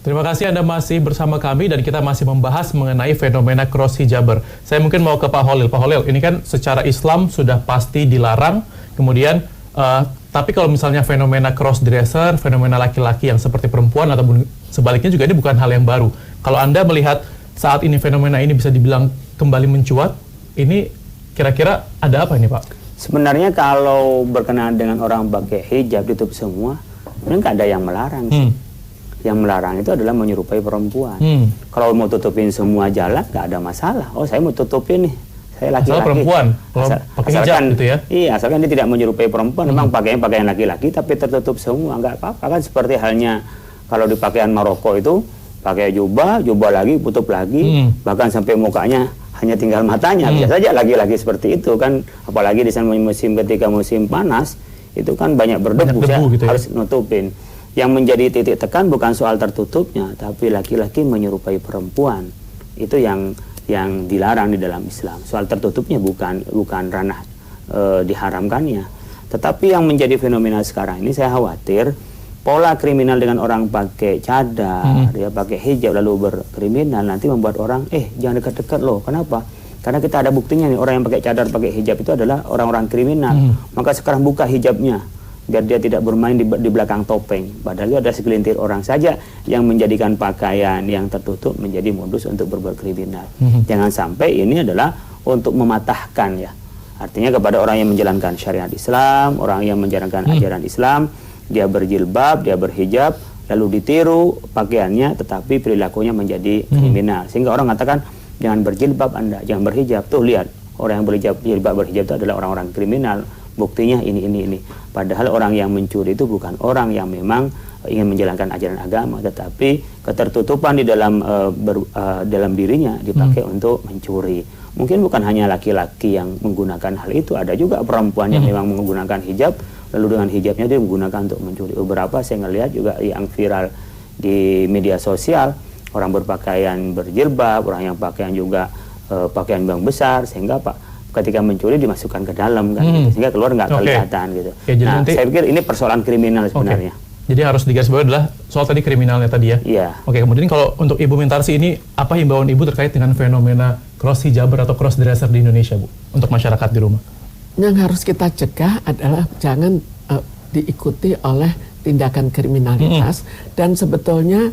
Terima kasih Anda masih bersama kami dan kita masih membahas mengenai fenomena cross hijaber. Saya mungkin mau ke Pak Holil. Pak Holil, ini kan secara Islam sudah pasti dilarang, kemudian tapi kalau misalnya fenomena cross dresser, fenomena laki-laki yang seperti perempuan ataupun sebaliknya juga ini bukan hal yang baru. Kalau Anda melihat saat ini fenomena ini bisa dibilang kembali mencuat, ini kira-kira ada apa ini Pak? Sebenarnya kalau berkenaan dengan orang pakai hijab ditutup semua, sebenarnya nggak ada yang melarang sih. Yang melarang itu adalah menyerupai perempuan. Kalau mau tutupin semua jalan, nggak ada masalah. Oh, saya mau tutupin nih, saya laki-laki. Asal perempuan, pakai hijab gitu ya? Iya, asalkan dia tidak menyerupai perempuan, memang pakaian laki-laki, tapi tertutup semua, nggak apa-apa. Kan seperti halnya kalau di pakaian Maroko itu, pakai jubah lagi, tutup lagi, bahkan sampai mukanya hanya tinggal matanya. Biasa saja laki-laki seperti itu kan, apalagi di sana ketika musim panas, itu kan banyak berdebu, gitu ya? Harus nutupin. Yang menjadi titik tekan bukan soal tertutupnya, tapi laki-laki menyerupai perempuan. Itu yang dilarang di dalam Islam. Soal tertutupnya bukan ranah diharamkannya. Tetapi yang menjadi fenomena sekarang ini, saya khawatir pola kriminal dengan orang pakai cadar, dia pakai hijab lalu berkriminal, nanti membuat orang jangan dekat-dekat loh. Kenapa? Karena kita ada buktinya nih, orang yang pakai cadar, pakai hijab itu adalah orang-orang kriminal. Maka sekarang buka hijabnya biar dia tidak bermain di belakang topeng. Padahal itu ada segelintir orang saja yang menjadikan pakaian yang tertutup menjadi modus untuk berbuat kriminal. Jangan sampai ini adalah untuk mematahkan ya. Artinya kepada orang yang menjalankan syariat Islam, orang yang menjalankan ajaran Islam, dia berjilbab, dia berhijab, lalu ditiru pakaiannya, tetapi perilakunya menjadi kriminal. Sehingga orang mengatakan, jangan berjilbab Anda, jangan berhijab. Tuh lihat, orang yang berjilbab itu adalah orang-orang kriminal. Buktinya ini. Padahal orang yang mencuri itu bukan orang yang memang ingin menjalankan ajaran agama, tetapi ketertutupan di dalam dirinya dipakai untuk mencuri. Mungkin bukan hanya laki-laki yang menggunakan hal itu, ada juga perempuan yang memang menggunakan hijab, lalu dengan hijabnya dia menggunakan untuk mencuri. Beberapa saya ngelihat juga yang viral di media sosial, orang berpakaian berjilbab, orang yang pakaian juga pakaian bang besar, sehingga ketika mencuri dimasukkan ke dalam kan, gitu, sehingga keluar nggak kelihatan gitu. Nah, saya pikir ini persoalan kriminal sebenarnya. Jadi harus digarisbawahi adalah soal tadi kriminalnya tadi ya. Iya. Kemudian kalau untuk Ibu Mintarsi ini apa himbauan Ibu terkait dengan fenomena cross hijaber atau cross dresser di Indonesia, Bu, untuk masyarakat di rumah? Yang harus kita cegah adalah jangan diikuti oleh tindakan kriminalitas, dan sebetulnya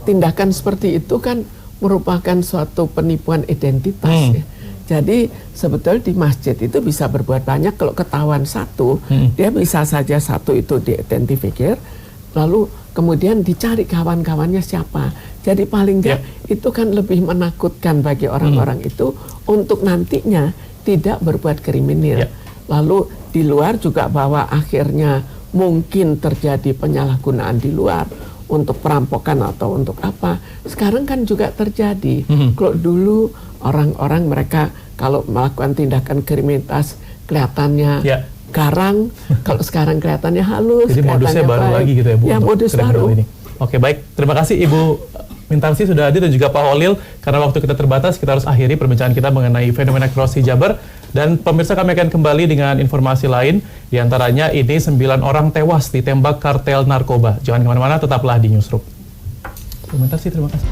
tindakan seperti itu kan merupakan suatu penipuan identitas ya. Jadi sebetulnya di masjid itu bisa berbuat banyak. Kalau ketahuan satu, dia bisa saja satu itu diidentifikir, lalu kemudian dicari kawan-kawannya siapa. Jadi paling nggak itu kan lebih menakutkan bagi orang-orang itu untuk nantinya tidak berbuat kriminal. Lalu di luar juga bahwa akhirnya mungkin terjadi penyalahgunaan di luar untuk perampokan atau untuk apa. Sekarang kan juga terjadi. Kalau dulu orang-orang mereka kalau melakukan tindakan kriminalitas kelihatannya garang, kalau sekarang kelihatannya halus. Jadi modusnya baru lagi gitu ya Bu? Ya, modus baru. Ini. Oke, baik. Terima kasih Ibu Mintarsi sudah hadir dan juga Pak Holil. Karena waktu kita terbatas, kita harus akhiri perbincangan kita mengenai fenomena cross hijaber. Dan pemirsa, kami akan kembali dengan informasi lain. Di antaranya ini 9 orang tewas ditembak kartel narkoba. Jangan kemana-mana, tetaplah di Newsroom. Ibu Mintarsi, terima kasih.